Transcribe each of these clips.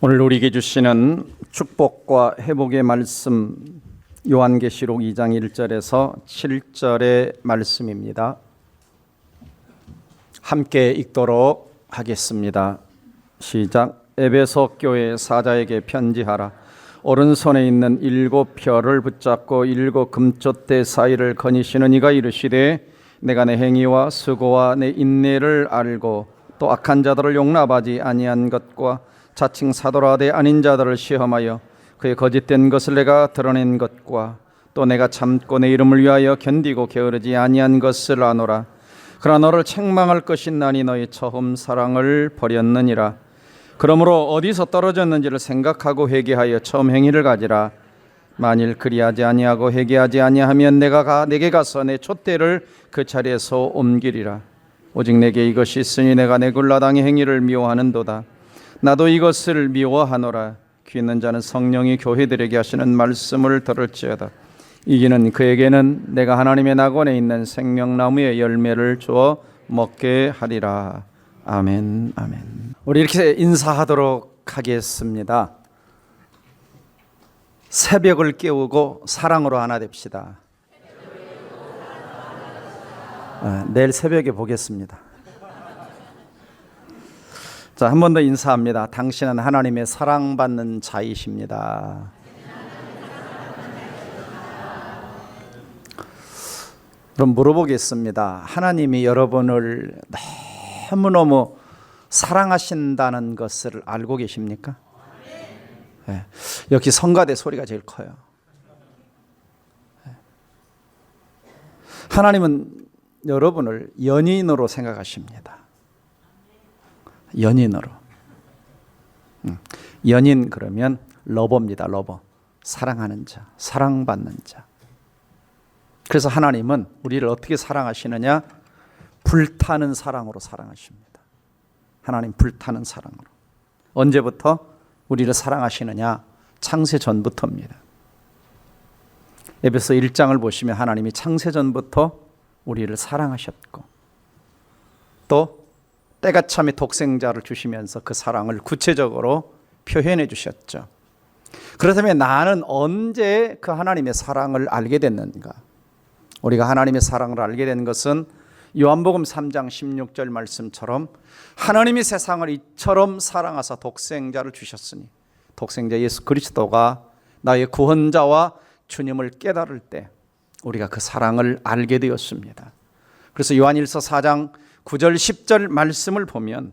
오늘 우리에게 주시는 축복과 회복의 말씀 요한계시록 2장 1절에서 7절의 말씀입니다. 함께 읽도록 하겠습니다. 시작. 에베소 교회 사자에게 편지하라. 오른손에 있는 7 별을 붙잡고 7 금촛대 사이를 거니시는 이가 이르시되 내가 내 행위와 수고와 내 인내를 알고 또 악한 자들을 용납하지 아니한 것과 자칭 사도라되 아닌 자들을 시험하여 그의 거짓된 것을 내가 드러낸 것과 또 내가 참고 내 이름을 위하여 견디고 게으르지 아니한 것을 아노라. 그러나 너를 책망할 것이 나니 너의 처음 사랑을 버렸느니라. 그러므로 어디서 떨어졌는지를 생각하고 회개하여 처음 행위를 가지라. 만일 그리하지 아니하고 회개하지 아니하면 내가 내게 가서 내 촛대를 그 자리에서 옮기리라. 오직 내게 이것이 있으니 내가 내 굴라당의 행위를 미워하는도다. 나도 이것을 미워하노라. 귀 있는 자는 성령이 교회들에게 하시는 말씀을 들을지어다. 이기는 그에게는 내가 하나님의 낙원에 있는 생명나무의 열매를 주어 먹게 하리라. 아멘. 아멘. 우리 이렇게 인사하도록 하겠습니다. 새벽을 깨우고 사랑으로 하나 됩시다. 내일 새벽에 보겠습니다. 자, 한 번 더 인사합니다. 당신은 하나님의 사랑받는 자이십니다. 그럼 물어보겠습니다. 하나님이 여러분을 너무너무 사랑하신다는 것을 알고 계십니까? 네. 역시 성가대 소리가 제일 커요. 네. 하나님은 여러분을 연인으로 생각하십니다. 연인으로. 연인 그러면 러버입니다. 러버. 사랑하는 자, 사랑받는 자. 그래서 하나님은 우리를 어떻게 사랑하시느냐? 불타는 사랑으로 사랑하십니다. 하나님 불타는 사랑으로. 언제부터 우리를 사랑하시느냐? 창세 전부터입니다. 에베소 1장을 보시면 하나님이 창세 전부터 우리를 사랑하셨고 또 때가 참에 독생자를 주시면서 그 사랑을 구체적으로 표현해 주셨죠. 그렇다면 나는 언제 그 하나님의 사랑을 알게 됐는가? 우리가 하나님의 사랑을 알게 된 것은 요한복음 3장 16절 말씀처럼 하나님이 세상을 이처럼 사랑하사 독생자를 주셨으니 독생자 예수 그리스도가 나의 구원자와 주님을 깨달을 때 우리가 그 사랑을 알게 되었습니다. 그래서 요한일서 4장 9절 10절 말씀을 보면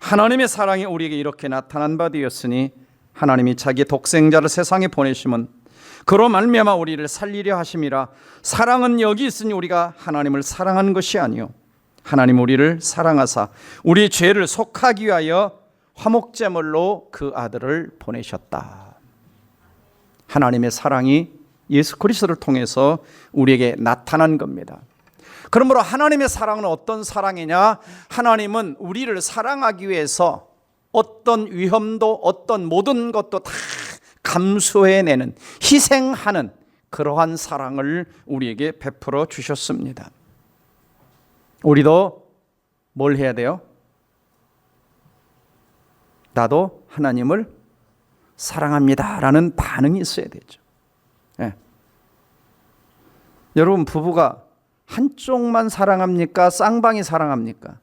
하나님의 사랑이 우리에게 이렇게 나타난 바 되었으니 하나님이 자기의 독생자를 세상에 보내심은 그로 말미암아 우리를 살리려 하심이라. 사랑은 여기 있으니 우리가 하나님을 사랑한 것이 아니요 하나님 우리를 사랑하사 우리 죄를 속하기 위하여 화목제물로 그 아들을 보내셨다. 하나님의 사랑이 예수 그리스도를 통해서 우리에게 나타난 겁니다. 그러므로 하나님의 사랑은 어떤 사랑이냐? 하나님은 우리를 사랑하기 위해서 어떤 위험도 어떤 모든 것도 다 감수해내는, 희생하는 그러한 사랑을 우리에게 베풀어 주셨습니다. 우리도 뭘 해야 돼요? 나도 하나님을 사랑합니다 라는 반응이 있어야 되죠. 네. 여러분 부부가 한쪽만 사랑합니까? 쌍방이 사랑합니까?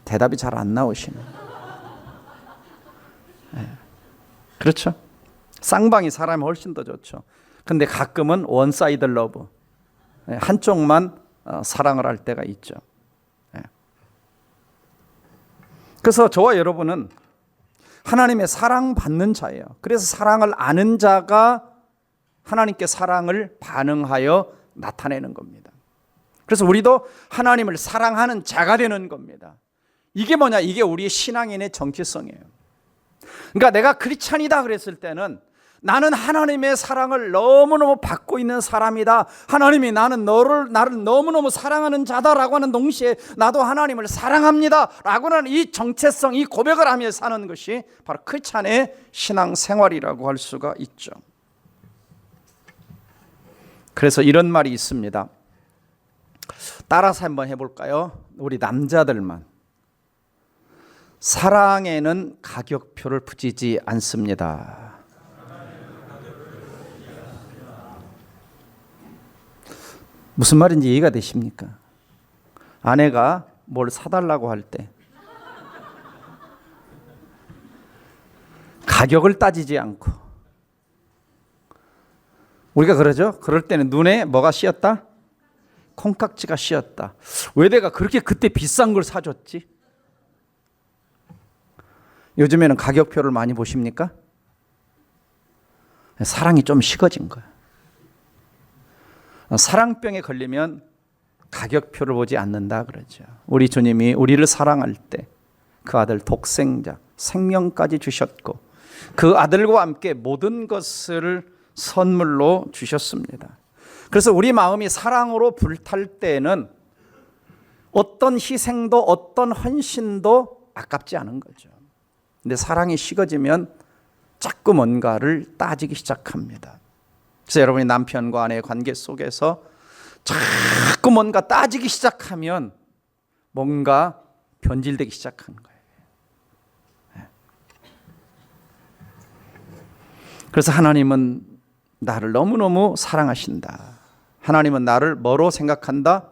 대답이 잘 안 나오시네. 네. 그렇죠? 쌍방이 사람이 훨씬 더 좋죠. 근데 가끔은 원사이드 러브, 한쪽만 사랑을 할 때가 있죠. 네. 그래서 저와 여러분은 하나님의 사랑받는 자예요. 그래서 사랑을 아는 자가 하나님께 사랑을 반응하여 나타내는 겁니다. 그래서 우리도 하나님을 사랑하는 자가 되는 겁니다. 이게 뭐냐? 이게 우리의 신앙인의 정체성이에요. 그러니까 내가 크리스찬이다 그랬을 때는 나는 하나님의 사랑을 너무너무 받고 있는 사람이다. 하나님이 나를 너무너무 사랑하는 자다라고 하는 동시에 나도 하나님을 사랑합니다 라고 하는 이 정체성, 이 고백을 하며 사는 것이 바로 크리스찬의 신앙생활이라고 할 수가 있죠. 그래서 이런 말이 있습니다. 따라서 한번 해볼까요? 우리 남자들만. 사랑에는 가격표를 붙이지 않습니다. 무슨 말인지 이해가 되십니까? 아내가 뭘 사달라고 할 때 가격을 따지지 않고, 우리가 그러죠? 그럴 때는 눈에 뭐가 씌었다? 콩깍지가 씌었다. 왜 내가 그렇게 그때 비싼 걸 사줬지? 요즘에는 가격표를 많이 보십니까? 사랑이 좀 식어진 거야. 사랑병에 걸리면 가격표를 보지 않는다 그러죠. 우리 주님이 우리를 사랑할 때 그 아들 독생자 생명까지 주셨고, 그 아들과 함께 모든 것을 선물로 주셨습니다. 그래서 우리 마음이 사랑으로 불탈 때는 어떤 희생도 어떤 헌신도 아깝지 않은 거죠. 근데 사랑이 식어지면 자꾸 뭔가를 따지기 시작합니다. 그래서 여러분이 남편과 아내의 관계 속에서 자꾸 뭔가 따지기 시작하면 뭔가 변질되기 시작하는 거예요. 그래서 하나님은 나를 너무너무 사랑하신다. 하나님은 나를 뭐로 생각한다?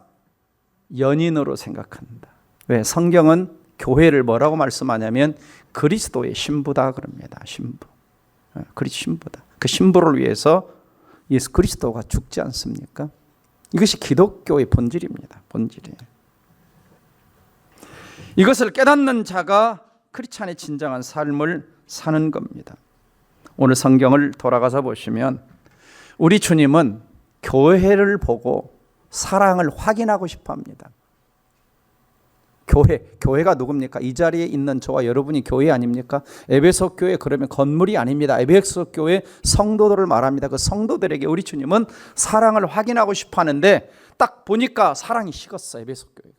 연인으로 생각한다. 왜? 성경은 교회를 뭐라고 말씀하냐면 그리스도의 신부다 그럽니다. 신부. 그리스도 신부다. 그 신부를 위해서 예수 그리스도가 죽지 않습니까? 이것이 기독교의 본질입니다. 본질이에요. 이것을 깨닫는 자가 크리스찬의 진정한 삶을 사는 겁니다. 오늘 성경을 돌아가서 보시면 우리 주님은 교회를 보고 사랑을 확인하고 싶어 합니다. 교회가 누굽니까? 이 자리에 있는 저와 여러분이 교회 아닙니까? 에베소 교회 그러면 건물이 아닙니다. 에베소 교회 성도들을 말합니다. 그 성도들에게 우리 주님은 사랑을 확인하고 싶어 하는데 딱 보니까 사랑이 식었어요. 에베소 교회가.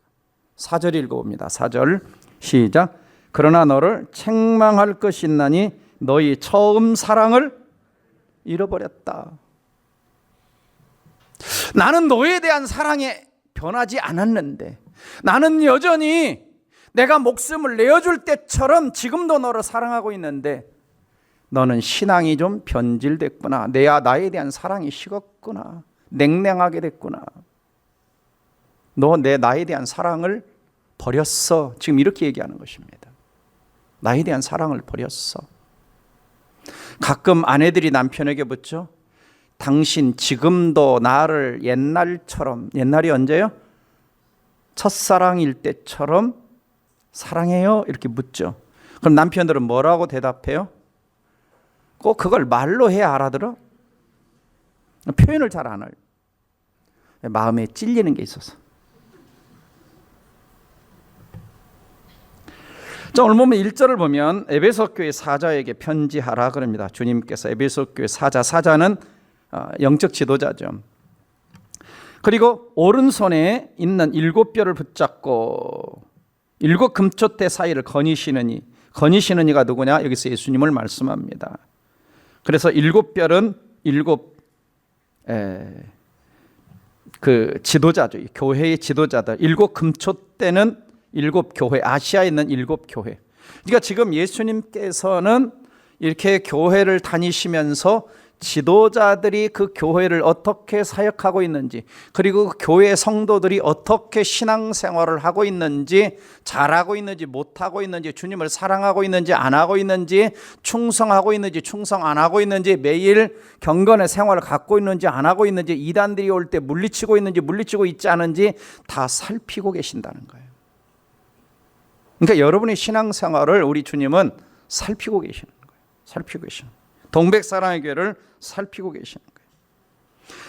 4절 읽어봅니다. 4절 시작. 그러나 너를 책망할 것이 있나니 너희 처음 사랑을 잃어버렸다. 나는 너에 대한 사랑에 변하지 않았는데, 나는 여전히 내가 목숨을 내어줄 때처럼 지금도 너를 사랑하고 있는데 너는 신앙이 좀 변질됐구나. 나에 대한 사랑이 식었구나. 냉랭하게 됐구나. 너 나에 대한 사랑을 버렸어. 지금 이렇게 얘기하는 것입니다. 나에 대한 사랑을 버렸어. 가끔 아내들이 남편에게 묻죠. 당신 지금도 나를 옛날처럼, 옛날이 언제요? 첫사랑일 때처럼 사랑해요? 이렇게 묻죠. 그럼 남편들은 뭐라고 대답해요? 꼭 그걸 말로 해야 알아들어? 표현을 잘 안 해요. 마음에 찔리는 게 있어서. 자, 오늘 보면 1절을 보면 에베소 교회 사자에게 편지하라 그럽니다. 주님께서 에베소 교회 사자는 영적 지도자죠. 그리고 오른손에 있는 7뼈를 붙잡고 7 금초대 사이를 거니시는 이가 누구냐? 여기서 예수님을 말씀합니다. 그래서 7뼈는 7 지도자죠. 교회의 지도자들. 7 금초대는 7 교회, 아시아에 있는 7 교회. 그러니까 지금 예수님께서는 이렇게 교회를 다니시면서 지도자들이 그 교회를 어떻게 사역하고 있는지, 그리고 그 교회 성도들이 어떻게 신앙생활을 하고 있는지, 잘하고 있는지 못하고 있는지, 주님을 사랑하고 있는지 안 하고 있는지, 충성하고 있는지 충성 안 하고 있는지, 매일 경건의 생활을 갖고 있는지 안 하고 있는지, 이단들이 올 때 물리치고 있는지 물리치고 있지 않은지 다 살피고 계신다는 거예요. 그러니까 여러분의 신앙생활을 우리 주님은 살피고 계시는 거예요. 살피고 계시는 거예요. 동백사랑의 교회를 살피고 계시는 거예요.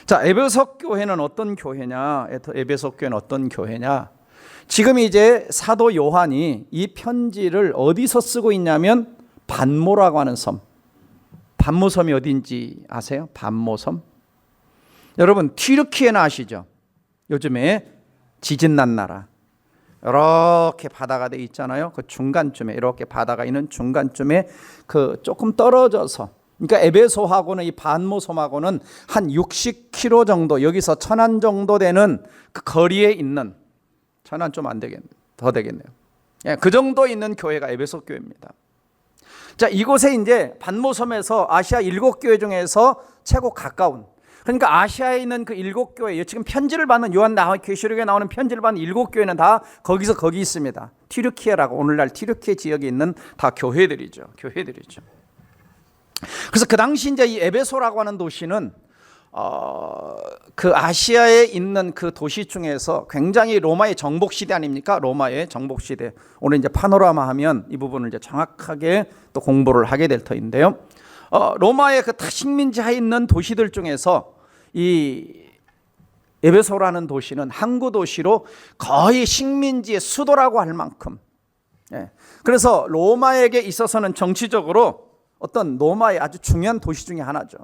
자, 에베소 교회는 어떤 교회냐? 에베소 교회는 어떤 교회냐? 지금 이제 사도 요한이 이 편지를 어디서 쓰고 있냐면 반모라고 하는 섬. 반모섬이 어딘지 아세요? 반모섬. 여러분 튀르키예는 아시죠? 요즘에 지진 난 나라. 이렇게 바다가 돼 있잖아요. 그 중간쯤에, 이렇게 바다가 있는 중간쯤에 그 조금 떨어져서, 그러니까 에베소하고는 이 반모섬하고는 한 60km 정도, 여기서 1000안 정도 되는 그 거리에 있는, 1000안 좀 안 되겠네, 더 되겠네요. 예, 그 정도 있는 교회가 에베소 교회입니다. 자, 이곳에 이제 반모섬에서 아시아 7교회 중에서 최고 가까운, 그러니까 아시아에 있는 그 7교회, 지금 편지를 받는 계시록에 나오는 편지를 받는 7교회는 다 거기 있습니다. 튀르키예라고, 오늘날 튀르키예 지역에 있는 다 교회들이죠. 그래서 그 당시 이제 이 에베소라고 하는 도시는 그 아시아에 있는 그 도시 중에서 굉장히 로마의 정복 시대 아닙니까? 로마의 정복 시대. 오늘 이제 파노라마 하면 이 부분을 이제 정확하게 또 공부를 하게 될 터인데요. 로마의 그 식민지하에 있는 도시들 중에서 이 에베소라는 도시는 항구 도시로 거의 식민지의 수도라고 할 만큼, 예. 그래서 로마에게 있어서는 정치적으로 어떤 로마의 아주 중요한 도시 중에 하나죠.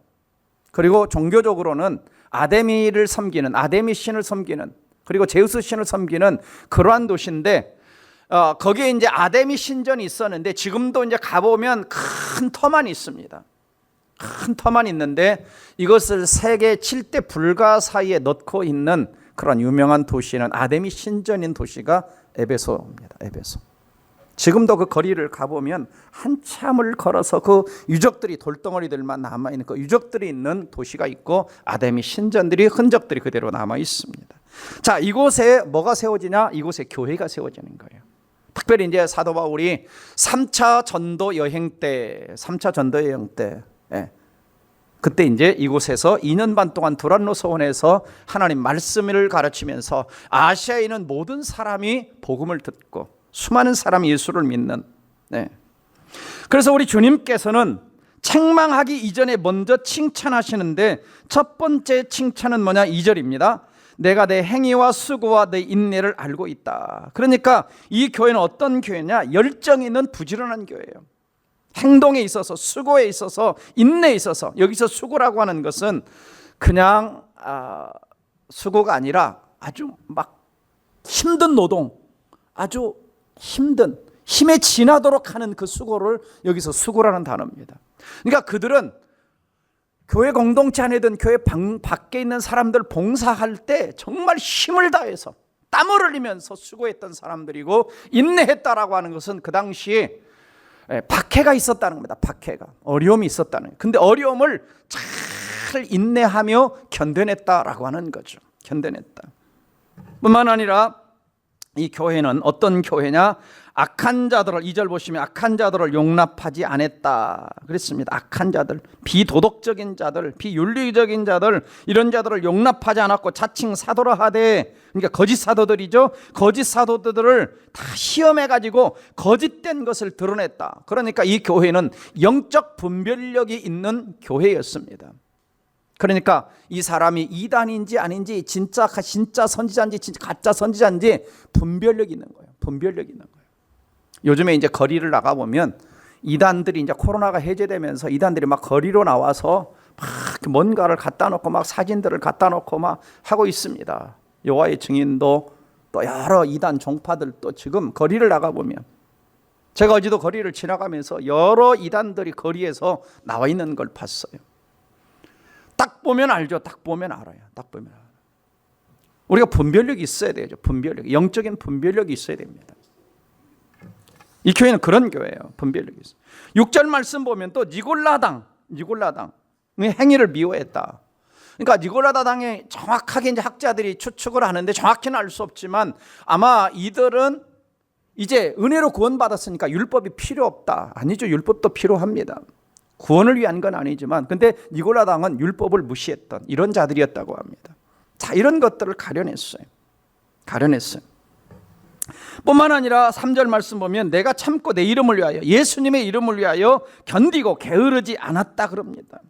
그리고 종교적으로는 아데미를 섬기는, 아데미 신을 섬기는, 그리고 제우스 신을 섬기는 그러한 도시인데, 거기에 이제 아데미 신전이 있었는데 지금도 이제 가보면 큰 터만 있습니다. 큰 터만 있는데 이것을 세계 7대 불가 사이에 넣고 있는 그런 유명한 도시는 아데미 신전인 도시가 에베소입니다. 에베소. 지금도 그 거리를 가보면 한참을 걸어서 그 유적들이, 돌덩어리들만 남아있는 그 유적들이 있는 도시가 있고 아데미 신전들이, 흔적들이 그대로 남아 있습니다. 자, 이곳에 뭐가 세워지냐? 이곳에 교회가 세워지는 거예요. 특별히 이제 사도 바울이 3차 전도 여행 때, 예, 그때 이제 이곳에서 2년 반 동안 두란노 서원에서 하나님 말씀을 가르치면서 아시아에 있는 모든 사람이 복음을 듣고 수많은 사람이 예수를 믿는, 네. 그래서 우리 주님께서는 책망하기 이전에 먼저 칭찬하시는데 첫 번째 칭찬은 뭐냐? 2절입니다. 내가 내 행위와 수고와 내 인내를 알고 있다. 그러니까 이 교회는 어떤 교회냐? 열정 있는 부지런한 교회예요. 행동에 있어서, 수고에 있어서, 인내에 있어서. 여기서 수고라고 하는 것은 그냥 수고가 아니라 아주 막 힘든 노동, 아주 힘든, 힘에 지나도록 하는 그 수고를 여기서 수고라는 단어입니다. 그러니까 그들은 교회 공동체 안에든 교회 밖에 있는 사람들 봉사할 때 정말 힘을 다해서 땀을 흘리면서 수고했던 사람들이고, 인내했다라고 하는 것은 그 당시에 박해가 있었다는 겁니다. 박해가, 어려움이 있었다는 거예요. 근데 어려움을 잘 인내하며 견뎌냈다라고 하는 거죠. 견뎌냈다. 뿐만 아니라 이 교회는 어떤 교회냐? 악한 자들을, 2절 보시면 악한 자들을 용납하지 않았다 그랬습니다. 악한 자들, 비도덕적인 자들, 비윤리적인 자들, 이런 자들을 용납하지 않았고 자칭 사도라 하되, 그러니까 거짓 사도들이죠. 거짓 사도들을 다 시험해가지고 거짓된 것을 드러냈다. 그러니까 이 교회는 영적 분별력이 있는 교회였습니다. 그러니까 이 사람이 이단인지 아닌지, 진짜 선지자인지 진짜 가짜 선지자인지 분별력이 있는 거예요. 분별력이 있는 거예요. 요즘에 이제 거리를 나가 보면 이단들이, 이제 코로나가 해제되면서 이단들이 막 거리로 나와서 막 뭔가를 갖다 놓고 막 사진들을 갖다 놓고 막 하고 있습니다. 여호와의 증인도 또 여러 이단 종파들 또 지금 거리를 나가 보면, 제가 어제도 거리를 지나가면서 여러 이단들이 거리에서 나와 있는 걸 봤어요. 딱 보면 알죠. 딱 보면 알아요. 딱 보면 알아요. 우리가 분별력이 있어야 되죠. 분별력, 영적인 분별력이 있어야 됩니다. 이 교회는 그런 교회예요. 분별력이 있어요. 6절 말씀 보면 또 니골라당의 행위를 미워했다. 그러니까 니골라당에 정확하게 이제 학자들이 추측을 하는데 정확히는 알 수 없지만, 아마 이들은 이제 은혜로 구원받았으니까 율법이 필요 없다. 아니죠. 율법도 필요합니다. 구원을 위한 건 아니지만, 근데 니골라당은 율법을 무시했던 이런 자들이었다고 합니다. 자, 이런 것들을 가려냈어요. 뿐만 아니라 3절 말씀 보면 내가 참고 내 이름을 위하여, 예수님의 이름을 위하여 견디고 게으르지 않았다 그럽니다.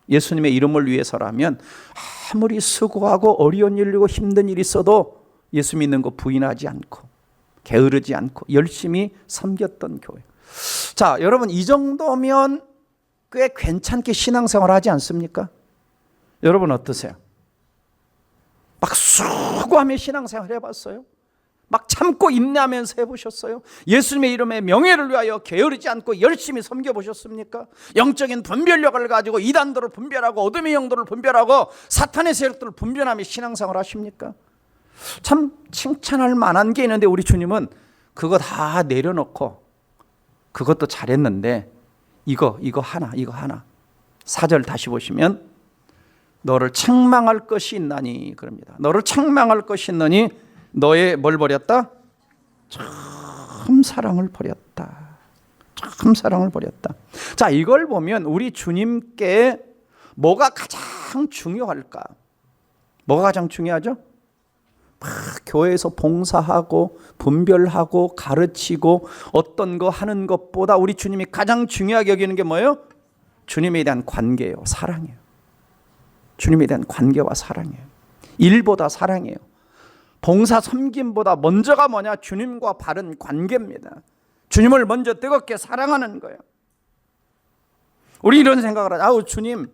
예수님의 이름을 위해서라면 아무리 수고하고 어려운 일이고 힘든 일이 있어도 예수 믿는 거 부인하지 않고 게으르지 않고 열심히 섬겼던 교회. 자, 여러분, 이 정도면 꽤 괜찮게 신앙생활 하지 않습니까? 여러분 어떠세요? 막 수고하며 신앙생활 해봤어요? 막 참고 인내하면서 해보셨어요? 예수님의 이름의 명예를 위하여 게으르지 않고 열심히 섬겨보셨습니까? 영적인 분별력을 가지고 이단들을 분별하고 어둠의 영들을 분별하고 사탄의 세력들을 분별하며 신앙생활 하십니까? 참 칭찬할 만한 게 있는데 우리 주님은 그거 다 내려놓고 그것도 잘했는데 이거 하나 4절 다시 보시면 너를 책망할 것이 있나니 그럽니다. 너를 책망할 것이 있느니 너의 뭘 버렸다? 참 사랑을 버렸다. 참 사랑을 버렸다. 자, 이걸 보면 우리 주님께 뭐가 가장 중요할까? 뭐가 가장 중요하죠? 교회에서 봉사하고 분별하고 가르치고 어떤 거 하는 것보다 우리 주님이 가장 중요하게 여기는 게 뭐예요? 주님에 대한 관계예요. 사랑이에요. 주님에 대한 관계와 사랑이에요. 일보다 사랑이에요. 봉사 섬김보다 먼저가 뭐냐? 주님과 바른 관계입니다. 주님을 먼저 뜨겁게 사랑하는 거예요. 우리 이런 생각을 하죠. 아우 주님,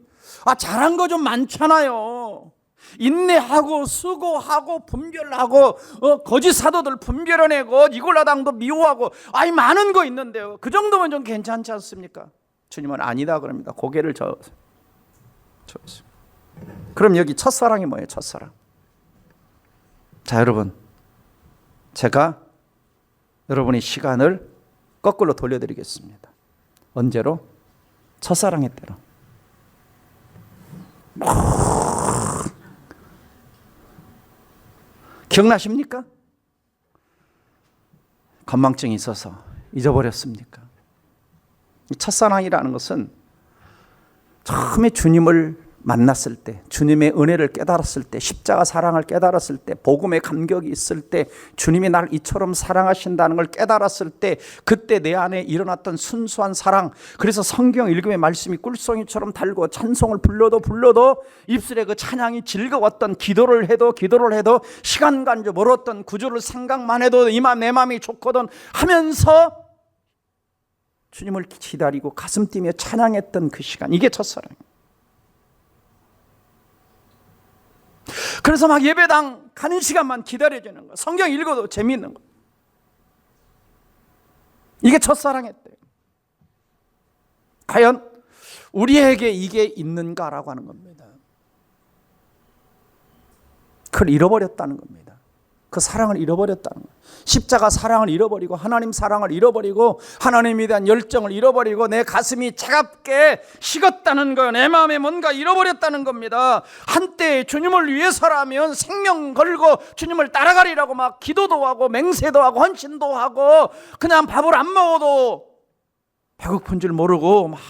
잘한 거 좀 많잖아요. 인내하고 수고하고 분별하고 거짓 사도들 분별해내고 니골라당도 미워하고 많은 거 있는데요. 그 정도면 좀 괜찮지 않습니까? 주님은 아니다 그럽니다. 고개를 저으세요. 그럼 여기 첫사랑이 뭐예요? 첫사랑. 자, 여러분, 제가 여러분의 시간을 거꾸로 돌려드리겠습니다. 언제로? 첫사랑의 때로. 기억나십니까? 건망증이 있어서 잊어버렸습니까? 첫사랑이라는 것은 처음에 주님을 만났을 때, 주님의 은혜를 깨달았을 때, 십자가 사랑을 깨달았을 때, 복음의 감격이 있을 때, 주님이 나를 이처럼 사랑하신다는 걸 깨달았을 때, 그때 내 안에 일어났던 순수한 사랑. 그래서 성경 읽음의 말씀이 꿀송이처럼 달고 찬송을 불러도 입술에 그 찬양이 즐거웠던, 기도를 해도 시간 간주 멀었던 구주를 생각만 해도 내 마음이 좋거든 하면서 주님을 기다리고 가슴 뛰며 찬양했던 그 시간, 이게 첫사랑이에요. 그래서 막 예배당 가는 시간만 기다려지는 거, 성경 읽어도 재미있는 거, 이게 첫사랑의 때예요. 과연 우리에게 이게 있는가라고 하는 겁니다. 그걸 잃어버렸다는 겁니다. 그 사랑을 잃어버렸다는 거예요. 십자가 사랑을 잃어버리고 하나님 사랑을 잃어버리고 하나님에 대한 열정을 잃어버리고 내 가슴이 차갑게 식었다는 거예요. 내 마음에 뭔가 잃어버렸다는 겁니다. 한때 주님을 위해서라면 생명 걸고 주님을 따라가리라고 막 기도도 하고 맹세도 하고 헌신도 하고 그냥 밥을 안 먹어도 배고픈 줄 모르고 막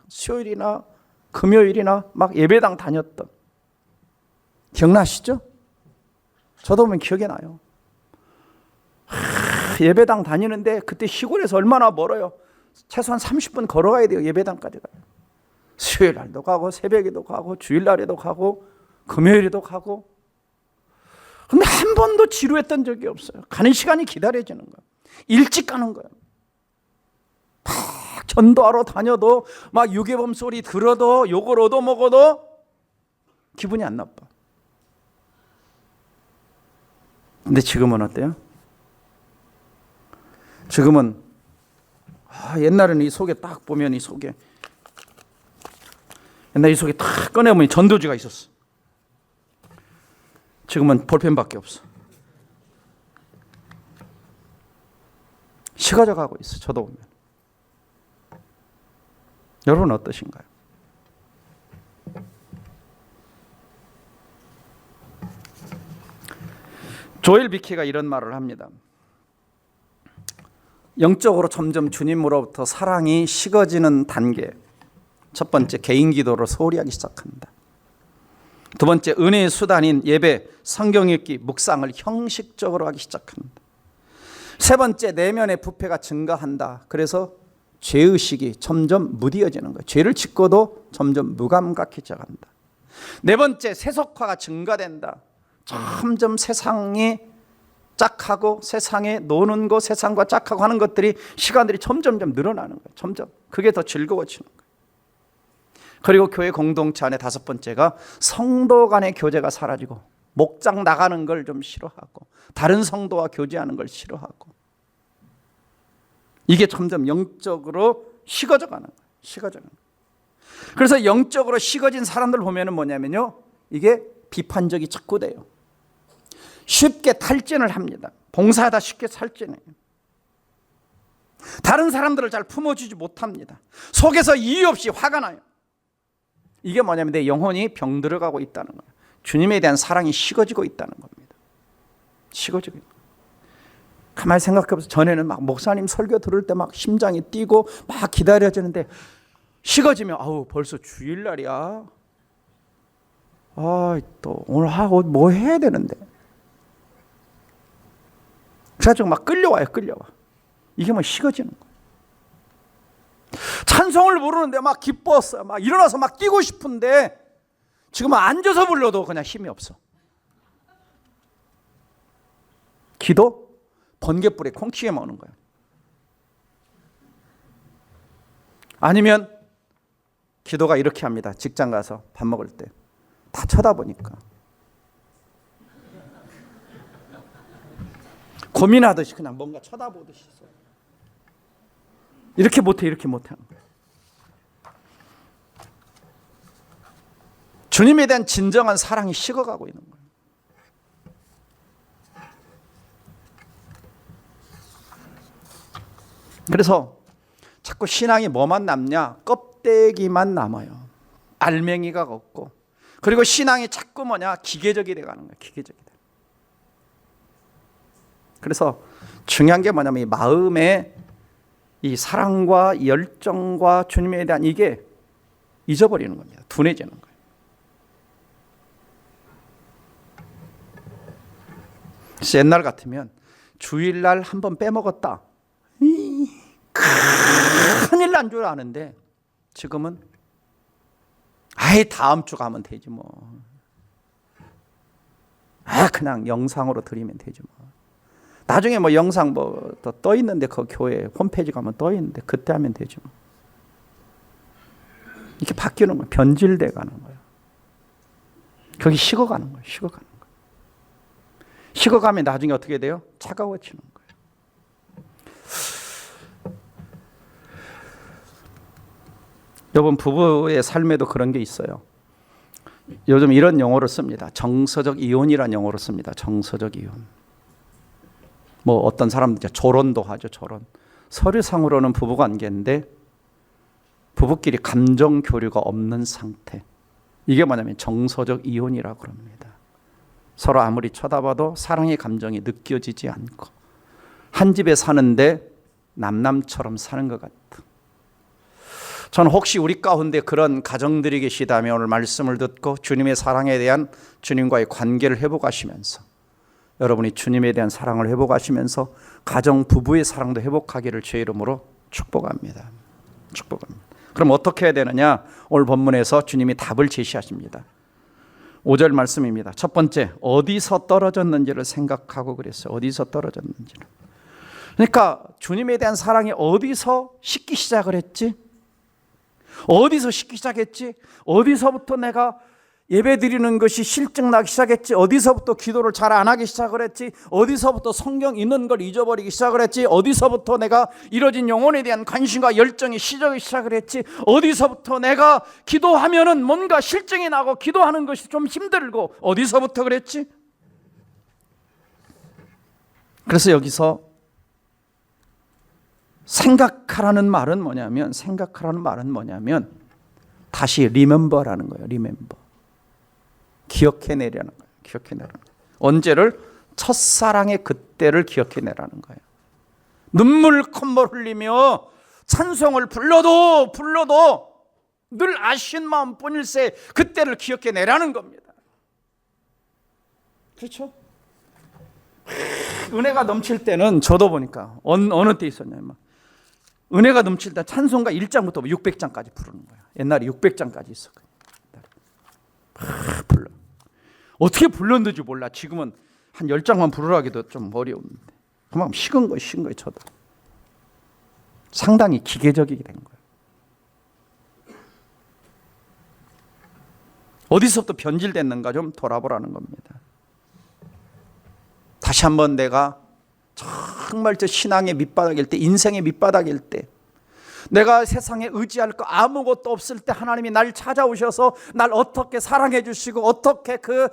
수요일이나 금요일이나 막 예배당 다녔던, 기억나시죠? 저도 보면 기억이 나요. 예배당 다니는데 그때 시골에서 얼마나 멀어요. 최소한 30분 걸어가야 돼요. 예배당까지 가요. 수요일 날도 가고 새벽에도 가고 주일날에도 가고 금요일에도 가고. 근데 한 번도 지루했던 적이 없어요. 가는 시간이 기다려지는 거예요. 일찍 가는 거예요. 막 전도하러 다녀도 막 유괴범 소리 들어도 욕을 얻어먹어도 기분이 안 나빠. 근데 지금은 어때요? 지금은 옛날에는 이 속에 딱 보면 이 속에 옛날 이 속에 딱 꺼내보면 전도지가 있었어. 지금은 볼펜밖에 없어. 식어져 가고 있어. 저도 보면. 여러분 어떠신가요? 조엘 비키가 이런 말을 합니다. 영적으로 점점 주님으로부터 사랑이 식어지는 단계. 첫 번째, 개인 기도로 소홀히 하기 시작한다. 두 번째, 은혜의 수단인 예배, 성경 읽기, 묵상을 형식적으로 하기 시작한다. 세 번째, 내면의 부패가 증가한다. 그래서 죄의식이 점점 무디어지는 거예요. 죄를 짓고도 점점 무감각해져 간다. 네 번째, 세속화가 증가된다. 점점 세상이 짝하고 세상에 노는 거, 세상과 짝하고 하는 것들이 시간들이 점점 늘어나는 거예요. 점점. 그게 더 즐거워지는 거예요. 그리고 교회 공동체 안에 다섯 번째가 성도 간의 교제가 사라지고 목장 나가는 걸 좀 싫어하고 다른 성도와 교제하는 걸 싫어하고 이게 점점 영적으로 식어져 가는 거예요. 식어져 가는 거예요. 그래서 영적으로 식어진 사람들 보면은 뭐냐면요. 이게 비판적이 자꾸 돼요. 쉽게 탈진을 합니다. 봉사하다 쉽게 탈진해요. 다른 사람들을 잘 품어주지 못합니다. 속에서 이유 없이 화가 나요. 이게 뭐냐면 내 영혼이 병들어가고 있다는 거예요. 주님에 대한 사랑이 식어지고 있다는 겁니다. 식어지고 있는 거예요. 가만히 생각해보세요. 전에는 막 목사님 설교 들을 때 막 심장이 뛰고 막 기다려지는데 식어지면 아우 벌써 주일날이야. 또 오늘 하고 뭐 해야 되는데. 그래가지고 막 끌려와요. 이게 뭐 식어지는 거예요. 찬송을 부르는데 막 기뻤어요. 막 일어나서 막 뛰고 싶은데 지금은 앉아서 불러도 그냥 힘이 없어. 기도? 번개불에 콩치게 먹는 거예요. 아니면 기도가 이렇게 합니다. 직장 가서 밥 먹을 때 다 쳐다보니까 고민하듯이 그냥 뭔가 쳐다보듯이 이렇게 못해 하는 거예요. 주님에 대한 진정한 사랑이 식어가고 있는 거예요. 그래서 자꾸 신앙이 뭐만 남냐? 껍데기만 남아요. 알맹이가 없고. 그리고 신앙이 자꾸 뭐냐? 기계적이 돼가는 거예요. 기계적이 돼. 그래서 중요한 게 뭐냐면 이 마음의 이 사랑과 이 열정과 주님에 대한 이게 잊어버리는 겁니다. 둔해지는 거예요. 그래서 옛날 같으면 주일날 한 번 빼먹었다. 큰일 난 줄 아는데 지금은 아예 다음 주 가면 되지 뭐. 그냥 영상으로 드리면 되지 뭐. 나중에 뭐 영상 뭐 떠 있는데 그 교회 홈페이지 가면 떠 있는데 그때 하면 되지 뭐. 이렇게 바뀌는 거예요. 변질돼 가는 거예요. 거기 식어가는 거예요. 식어가면 나중에 어떻게 돼요? 차가워지는 거예요. 여러분 부부의 삶에도 그런 게 있어요. 요즘 이런 용어를 씁니다. 정서적 이혼이라는 용어를 씁니다. 정서적 이혼. 뭐 어떤 사람들 조론도 하죠. 조론. 서류상으로는 부부관계인데 부부끼리 감정 교류가 없는 상태. 이게 뭐냐면 정서적 이혼이라고 그럽니다. 서로 아무리 쳐다봐도 사랑의 감정이 느껴지지 않고 한 집에 사는데 남남처럼 사는 것 같은. 저는 혹시 우리 가운데 그런 가정들이 계시다면 오늘 말씀을 듣고 주님의 사랑에 대한 주님과의 관계를 회복하시면서 여러분이 주님에 대한 사랑을 회복하시면서 가정 부부의 사랑도 회복하기를 주의 이름으로 축복합니다. 그럼 어떻게 해야 되느냐? 오늘 본문에서 주님이 답을 제시하십니다. 5절 말씀입니다. 첫 번째, 어디서 떨어졌는지를 생각하고 그랬어요. 어디서 떨어졌는지를. 그러니까 주님에 대한 사랑이 어디서 식기 시작을 했지? 어디서 식기 시작했지? 어디서부터 내가 예배 드리는 것이 실증나기 시작했지? 어디서부터 기도를 잘 안 하기 시작을 했지? 어디서부터 성경 읽는 걸 잊어버리기 시작을 했지? 어디서부터 내가 이뤄진 영혼에 대한 관심과 열정이 식기 시작을 했지? 어디서부터 내가 기도하면은 뭔가 실증이 나고 기도하는 것이 좀 힘들고 어디서부터 그랬지? 그래서 여기서 생각하라는 말은 뭐냐면 다시 remember라는 거예요. remember. 기억해내라는 거예요. 언제를? 첫사랑의 그때를 기억해내라는 거예요. 눈물 콧물 흘리며 찬송을 불러도 늘 아쉬운 마음뿐일세 그때를 기억해내라는 겁니다. 그렇죠? 은혜가 넘칠 때는 저도 보니까 어느 때 있었냐면 은혜가 넘칠 때 찬송가 1장부터 600장까지 부르는 거예요. 옛날에 600장까지 있었거든요. 불러. 어떻게 불렀는지 몰라. 지금은 한 10장만 부르라기도 좀 어려운데. 그만큼 식은 거예요, 저도. 상당히 기계적이게 된 거예요. 어디서부터 변질됐는가 좀 돌아보라는 겁니다. 다시 한번 내가 정말 저 신앙의 밑바닥일 때, 인생의 밑바닥일 때, 내가 세상에 의지할 거 아무것도 없을 때 하나님이 날 찾아오셔서 날 어떻게 사랑해 주시고 어떻게 그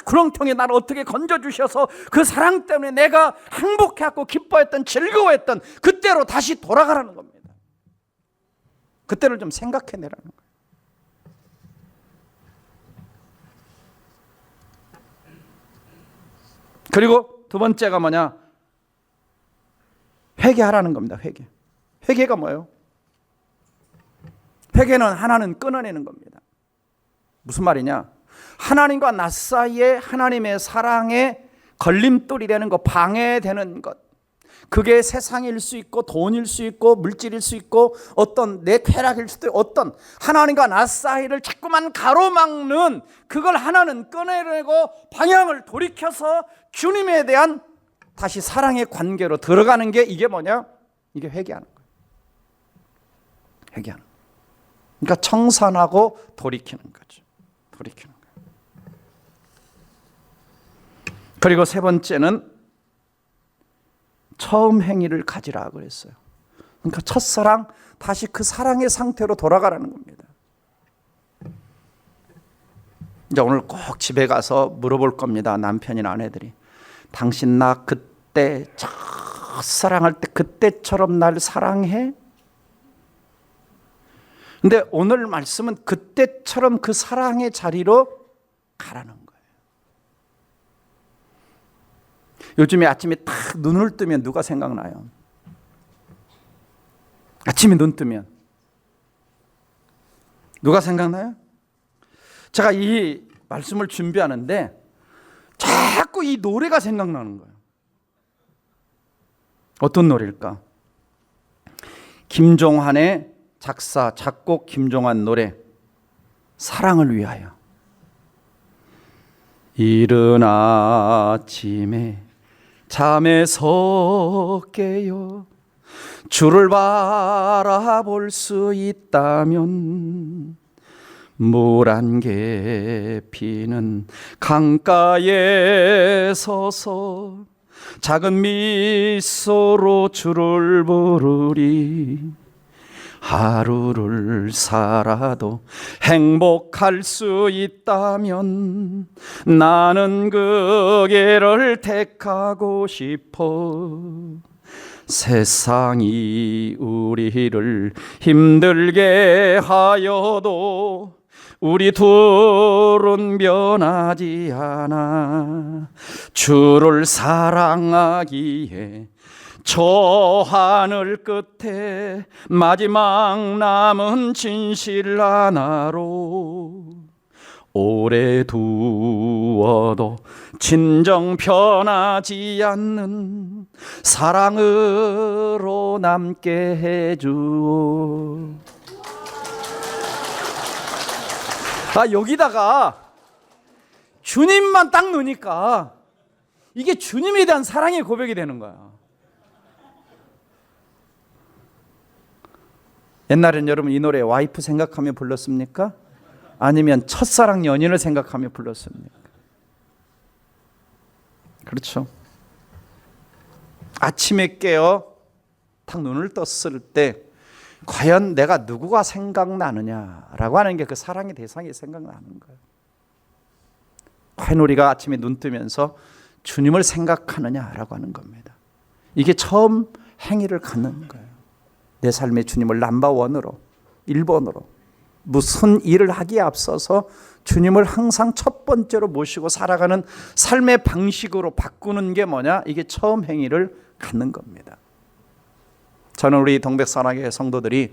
구렁텅이 나를 어떻게 건져주셔서 그 사랑 때문에 내가 행복해하고 기뻐했던, 즐거워했던 그때로 다시 돌아가라는 겁니다. 그때를 좀 생각해내라는 거예요. 그리고 두 번째가 뭐냐? 회개하라는 겁니다. 회개가 뭐예요? 회개는 하나는 끊어내는 겁니다. 무슨 말이냐? 하나님과 나 사이에 하나님의 사랑에 걸림돌이 되는 것, 방해되는 것, 그게 세상일 수 있고 돈일 수 있고 물질일 수 있고 어떤 내 쾌락일 수도 있고 어떤 하나님과 나 사이를 자꾸만 가로막는 그걸 하나는 끊어내고 방향을 돌이켜서 주님에 대한 다시 사랑의 관계로 들어가는 게 이게 뭐냐? 이게 회개하는 거예요. 회개하는 거예요. 그러니까 청산하고 돌이키는 거죠. 돌이키는 거예요. 그리고 세 번째는 처음 행위를 가지라 그랬어요. 그러니까 첫사랑, 다시 그 사랑의 상태로 돌아가라는 겁니다. 이제 오늘 꼭 집에 가서 물어볼 겁니다. 남편이나 아내들이. 당신 나 그때 첫사랑할 때 그때처럼 날 사랑해? 근데 오늘 말씀은 그때처럼 그 사랑의 자리로 가라는 거예요. 요즘에 아침에 딱 눈을 뜨면 누가 생각나요? 아침에 눈 뜨면 누가 생각나요? 제가 이 말씀을 준비하는데 자꾸 이 노래가 생각나는 거예요. 어떤 노래일까? 김종환의 작사, 작곡 김종환 노래 사랑을 위하여. 이른 아침에 잠에서 깨어 주를 바라볼 수 있다면 물 안개 피는 강가에 서서 작은 미소로 주를 부르리. 하루를 살아도 행복할 수 있다면 나는 그 길을 택하고 싶어. 세상이 우리를 힘들게 하여도 우리 둘은 변하지 않아. 주를 사랑하기에 저 하늘 끝에 마지막 남은 진실 하나로 오래 두어도 진정 변하지 않는 사랑으로 남게 해주오. 여기다가 주님만 딱 넣으니까 이게 주님에 대한 사랑의 고백이 되는 거야. 옛날엔 여러분 이 노래 와이프 생각하며 불렀습니까? 아니면 첫사랑 연인을 생각하며 불렀습니까? 그렇죠. 아침에 깨어 탁 눈을 떴을 때 과연 내가 누구가 생각나느냐라고 하는 게 그 사랑의 대상이 생각나는 거예요. 과연 우리가 아침에 눈 뜨면서 주님을 생각하느냐라고 하는 겁니다. 이게 처음 행위를 갖는 거예요. 내 삶의 주님을 넘버원으로, 1번으로 무슨 일을 하기에 앞서서 주님을 항상 첫 번째로 모시고 살아가는 삶의 방식으로 바꾸는 게 뭐냐? 이게 처음 행위를 갖는 겁니다. 저는 우리 동백사랑의 성도들이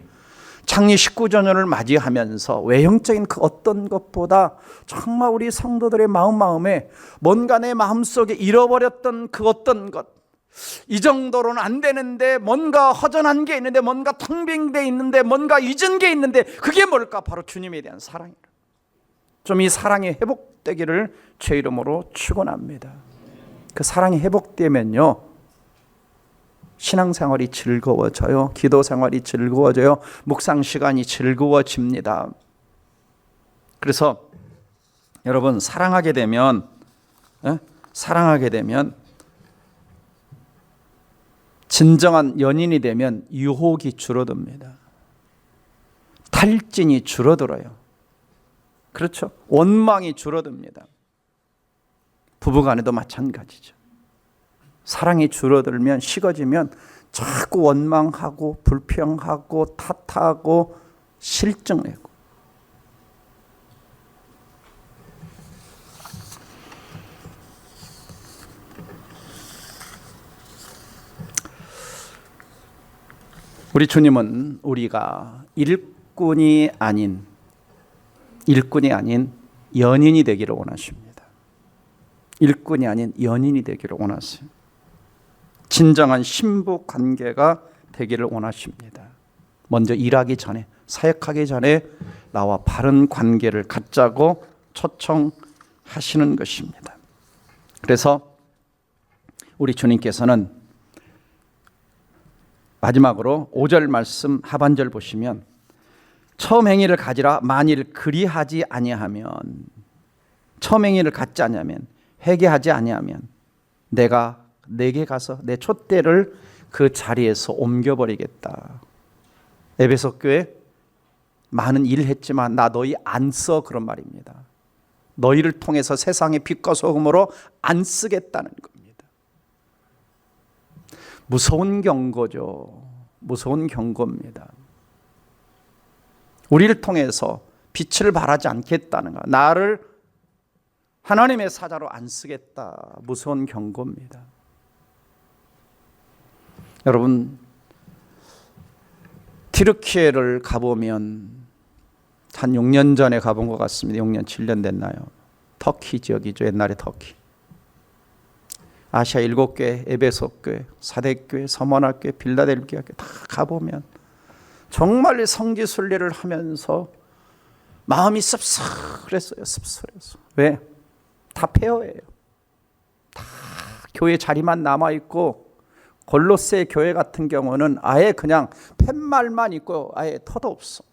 창립 19주년을 맞이하면서 외형적인 그 어떤 것보다 정말 우리 성도들의 마음에 뭔가 내 마음속에 잃어버렸던 그 어떤 것, 이 정도로는 안 되는데 뭔가 허전한 게 있는데 뭔가 텅 빈 게 있는데 뭔가 잊은 게 있는데 그게 뭘까? 바로 주님에 대한 사랑이라. 좀 이 사랑이 회복되기를 제 이름으로 축원합니다. 그 사랑이 회복되면요 신앙생활이 즐거워져요. 기도생활이 즐거워져요. 묵상시간이 즐거워집니다. 그래서 여러분 사랑하게 되면 진정한 연인이 되면 유혹이 줄어듭니다. 탈진이 줄어들어요. 그렇죠? 원망이 줄어듭니다. 부부간에도 마찬가지죠. 사랑이 줄어들면, 식어지면 자꾸 원망하고 불평하고 탓하고 실증내고. 우리 주님은 우리가 일꾼이 아닌 연인이 되기를 원하십니다. 일꾼이 아닌 연인이 되기를 원하세요. 진정한 신부 관계가 되기를 원하십니다. 먼저 일하기 전에, 사역하기 전에 나와 바른 관계를 갖자고 초청하시는 것입니다. 그래서 우리 주님께서는 마지막으로 5절 말씀 하반절 보시면 처음 행위를 가지라 만일 그리하지 아니하면, 처음 행위를 갖지 아니하면, 회개하지 아니하면 내가 내게 가서 내 촛대를 그 자리에서 옮겨버리겠다. 에베소 교회 많은 일을 했지만 나 너희 안 써, 그런 말입니다. 너희를 통해서 세상의 빛과 소금으로 안 쓰겠다는 겁니다. 무서운 경고죠. 무서운 경고입니다. 우리를 통해서 빛을 발하지 않겠다는 것, 나를 하나님의 사자로 안 쓰겠다. 무서운 경고입니다. 여러분, 튀르키예를 가보면 한 6년 전에 가본 것 같습니다. 6년, 7년 됐나요? 터키 지역이죠. 옛날에 터키. 아시아 7교회, 에베소 교회, 사대교회, 서머나교회, 빌라델비아 교회 다 가보면 정말 성지 순례를 하면서 마음이 씁쓸했어요. 씁쓸해서. 왜? 다 폐허예요. 다 교회 자리만 남아있고, 골로새 교회 같은 경우는 아예 그냥 팻말만 있고 아예 터도 없어.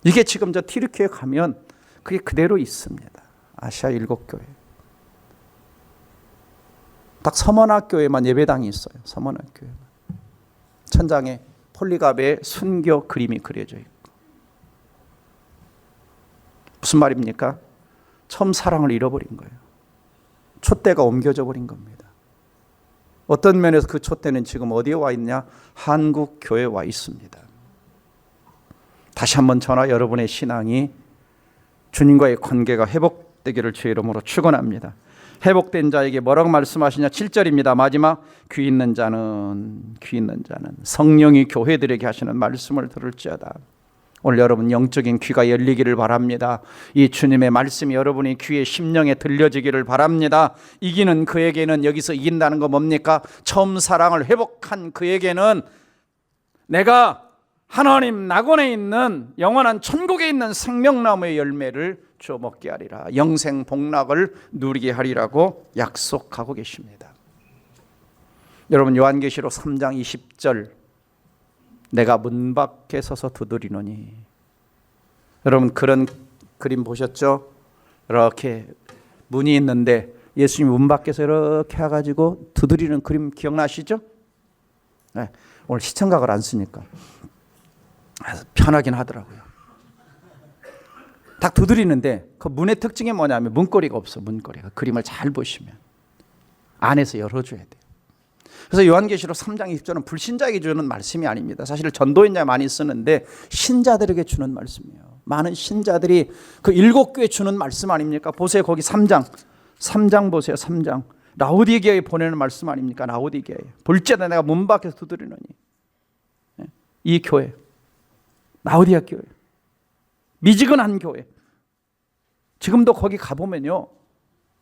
이게 지금 저 튀르키예 가면 그게 그대로 있습니다. 아시아 7교회. 딱 서머나 교회만 예배당이 있어요. 서머나 교회만. 천장에 폴리갑의 순교 그림이 그려져 있고. 무슨 말입니까? 처음 사랑을 잃어버린 거예요. 촛대가 옮겨져 버린 겁니다. 어떤 면에서 그 촛대는 지금 어디에 와 있냐? 한국 교회에 와 있습니다. 다시 한번 저나 여러분의 신앙이 주님과의 관계가 회복되기를 주의 이름으로 축원합니다. 회복된 자에게 뭐라고 말씀하시냐? 7절입니다. 마지막, 귀 있는 자는 성령이 교회들에게 하시는 말씀을 들을지어다. 오늘 여러분 영적인 귀가 열리기를 바랍니다. 이 주님의 말씀이 여러분의 귀에 심령에 들려지기를 바랍니다. 이기는 그에게는, 여기서 이긴다는 거 뭡니까? 처음 사랑을 회복한 그에게는 내가 하나님 낙원에 있는 영원한 천국에 있는 생명나무의 열매를 주어 먹게 하리라. 영생 복락을 누리게 하리라고 약속하고 계십니다. 여러분, 요한계시록 3장 20절, 내가 문 밖에 서서 두드리노니. 여러분, 그런 그림 보셨죠? 이렇게 문이 있는데 예수님 문 밖에서 이렇게 해가지고 두드리는 그림 기억나시죠? 네, 오늘 시청각을 안 쓰니까 편하긴 하더라고요. 딱 두드리는데 그 문의 특징이 뭐냐면 문고리가 없어. 문고리가. 그림을 잘 보시면 안에서 열어줘야 돼요. 그래서 요한계시록 3장 20절은 불신자에게 주는 말씀이 아닙니다. 사실 전도인자 많이 쓰는데 신자들에게 주는 말씀이에요. 많은 신자들이 그 7교회 주는 말씀 아닙니까? 보세요. 거기 3장 보세요. 3장. 라오디게아에 보내는 말씀 아닙니까? 라오디게아에. 볼지어다 내가 문 밖에서 두드리노니. 이 교회, 라오디게아 교회, 미지근한 교회. 지금도 거기 가보면요,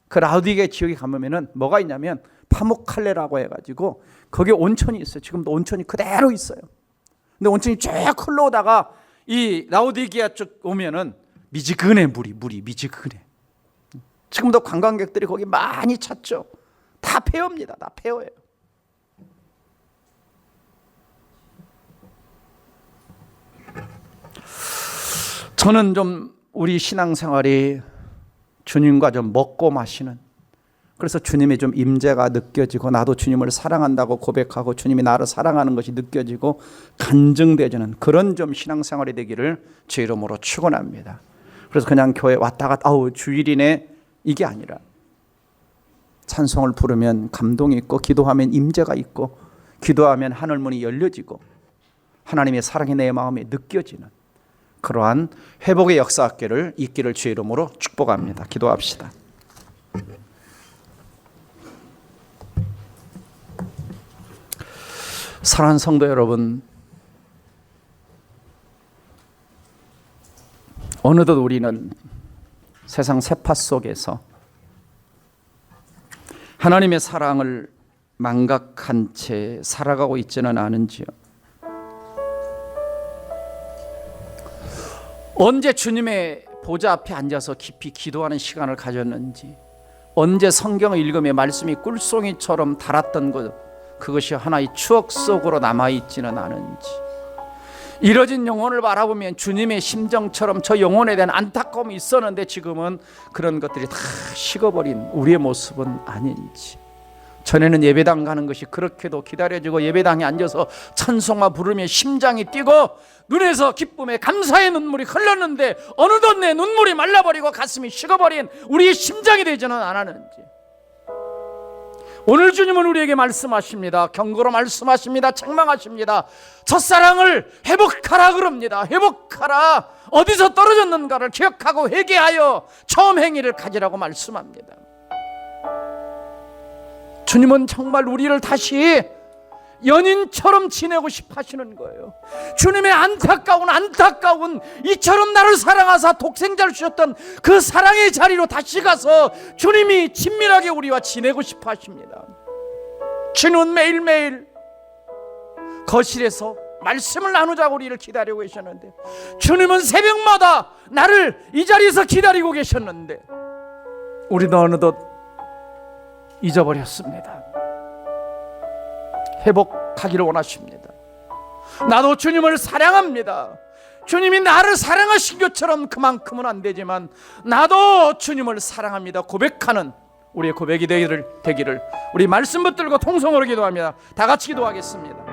그 라오디게아 지역에 가보면은 뭐가 있냐면 파묵칼레라고 해가지고 거기에 온천이 있어요. 지금도 온천이 그대로 있어요. 근데 온천이 쭉 흘러오다가 이 라오디게아 쪽 오면은 미지근해. 물이 미지근해. 지금도 관광객들이 거기 많이 찾죠. 다 폐허입니다. 다 폐허예요. 저는 좀 우리 신앙생활이 주님과 좀 먹고 마시는, 그래서 주님의 좀 임재가 느껴지고 나도 주님을 사랑한다고 고백하고 주님이 나를 사랑하는 것이 느껴지고 간증되어지는 그런 좀 신앙생활이 되기를 주 이름으로 축원합니다. 그래서 그냥 교회 왔다 갔다 주일이네 이게 아니라 찬송을 부르면 감동이 있고 기도하면 임재가 있고 기도하면 하늘 문이 열려지고 하나님의 사랑이 내 마음에 느껴지는 그러한 회복의 역사학계를 있기를 주의 이름으로 축복합니다. 기도합시다. 사랑하는 성도 여러분, 어느덧 우리는 세상 세파 속에서 하나님의 사랑을 망각한 채 살아가고 있지는 않은지요. 언제 주님의 보좌 앞에 앉아서 깊이 기도하는 시간을 가졌는지, 언제 성경을 읽으며 말씀이 꿀송이처럼 달았던 그것이 하나의 추억 속으로 남아있지는 않은지, 이뤄진 영혼을 바라보면 주님의 심정처럼 저 영혼에 대한 안타까움이 있었는데 지금은 그런 것들이 다 식어버린 우리의 모습은 아닌지, 전에는 예배당 가는 것이 그렇게도 기다려지고 예배당에 앉아서 찬송만 부르며 심장이 뛰고 눈에서 기쁨에 감사의 눈물이 흘렀는데 어느덧 내 눈물이 말라버리고 가슴이 식어버린 우리의 심장이 되지는 않았는지, 오늘 주님은 우리에게 말씀하십니다. 경고로 말씀하십니다. 책망하십니다. 첫사랑을 회복하라 그럽니다. 회복하라. 어디서 떨어졌는가를 기억하고 회개하여 처음 행위를 가지라고 말씀합니다. 주님은 정말 우리를 다시 연인처럼 지내고 싶어 하시는 거예요. 주님의 안타까운 이처럼 나를 사랑하사 독생자를 주셨던 그 사랑의 자리로 다시 가서 주님이 친밀하게 우리와 지내고 싶어 하십니다. 주님은 매일매일 거실에서 말씀을 나누자고 우리를 기다리고 계셨는데, 주님은 새벽마다 나를 이 자리에서 기다리고 계셨는데 우리도 어느덧 잊어버렸습니다. 회복하기를 원하십니다. 나도 주님을 사랑합니다. 주님이 나를 사랑하신 것처럼 그만큼은 안 되지만 나도 주님을 사랑합니다 고백하는 우리의 고백이 되기를 우리 말씀 붙들고 통성으로 기도합니다. 다 같이 기도하겠습니다.